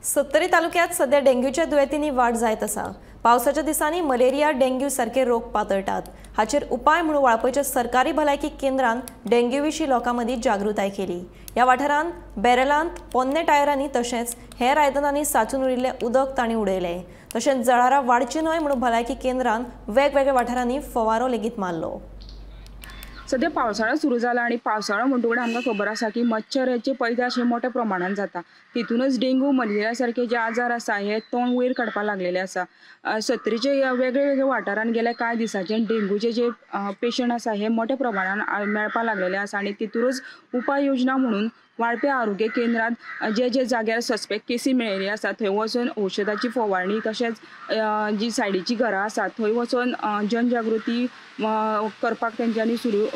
सत्तरी तालुक्यात सध्या डेंग्यूच्या दुयेंतींनी वाढ जायत आसा। पावसाच्या दिसांनी मलेरिया, डेंग्यू सारखे रोग पातळटात। हाचेर उपाय म्हणून वाळपयच्या सरकारी भलायकी केंद्रान डेंग्यू विशीं लोकांमदीं जागृताय केली। ह्या वाठारांत बॅरलांत, पोन्ने टायरांनी तशेंच हेर आयदनांनी साचून उरिल्लें उदक तांणी उडयलें। तशेंच जळारां वाडची न्हय म्हणून भलायकी केंद्रान वेगवेगळ्या वाठारांनी फवारो लेगीत मारलो। सध्या पावसाळा सुरू जाला आणि पावसाळा म्हणटकूच आमकां खबर आसा की मच्छराचे पैदास हे मोठ्या प्रमाणात जाता। तितूनच डेंग्यू, मलेरिया सारखे जे आजार आसा हे तोंड वयर काडपाक लागलेले आसा। सत्तरीचे वेगळे वेगळे वाठारांत गेल्या कांय दिसांचे डेंग्यूचे जे पेशंट आसा हे मोठ्या प्रमाणात मेळपाक लागलेले आसा आणि तितूनच उपाय योजना म्हणून वाळपय आरोग्य केंद्रात जे जे जाग्यार सस्पेक्ट केसी मेळिल्ले आसा थंय वचून औषधाची फवारणी तशेंच जी सायडीची घरां आसा थंय वचून जनजागृती करपाक तेंच्यांनी सुरू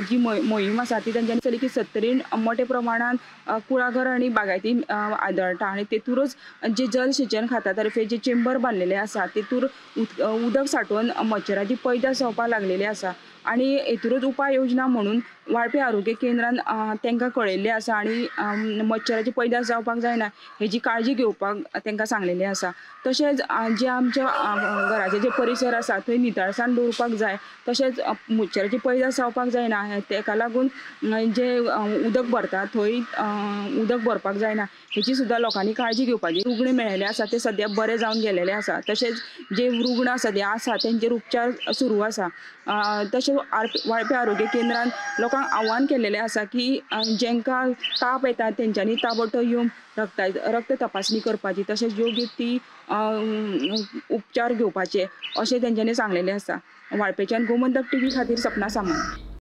जी मोहीम आसा ती तेंच्यांनी चली की सत्तरीन मोठ्या प्रमाणात कुळागर आणि बागायती आदळटा आणि तेतूरच जे जल सिंचन खात्या तर्फे जे चेंबर बांदलेले आसा तेतूर उदक साठोवन मच्छराची पैदास जावपाक लागलेली आसा आणि हेतूरच उपाय योजना म्हणून वाळपय आरोग्य केंद्रान तांकां कळयल्लें आसा आणि मच्छराची पैदास जावपाक जायना हेची काळजी घेवपाक तांकां सांगलेलें आसा। तशेंच जे आमच्या घराचे जे परिसर आसा थंय नितळसाण दवरपाक जाय, तशेंच मच्छराची पैदास जावपाक जायना तेका लागून जे उदक भरता थंय उदक भरपाक जायना हेची सुद्दां लोकांनी काळजी घेवपाची। रुग्ण मेळिल्ले आसा ते सद्या बरे जावन गेलेले आसा, तशेंच जे रुग्ण सद्या आसा तेंचेर उपचार सुरू आसा। तशेंच वाळपय आरोग्य केंद्रान लोकांक आव्हान केलेलें आसा की जेंकां ताप येता तेंच्यांनी ताबडतोब येवन रक्त तपासणी करपाची, तशेंच योग्य ती उपचार घेवपाचे अशें तेंच्यांनी सांगलेलें आसा। वाळपयच्यान गोमंतक टीव्ही खातीर सपना सामंत।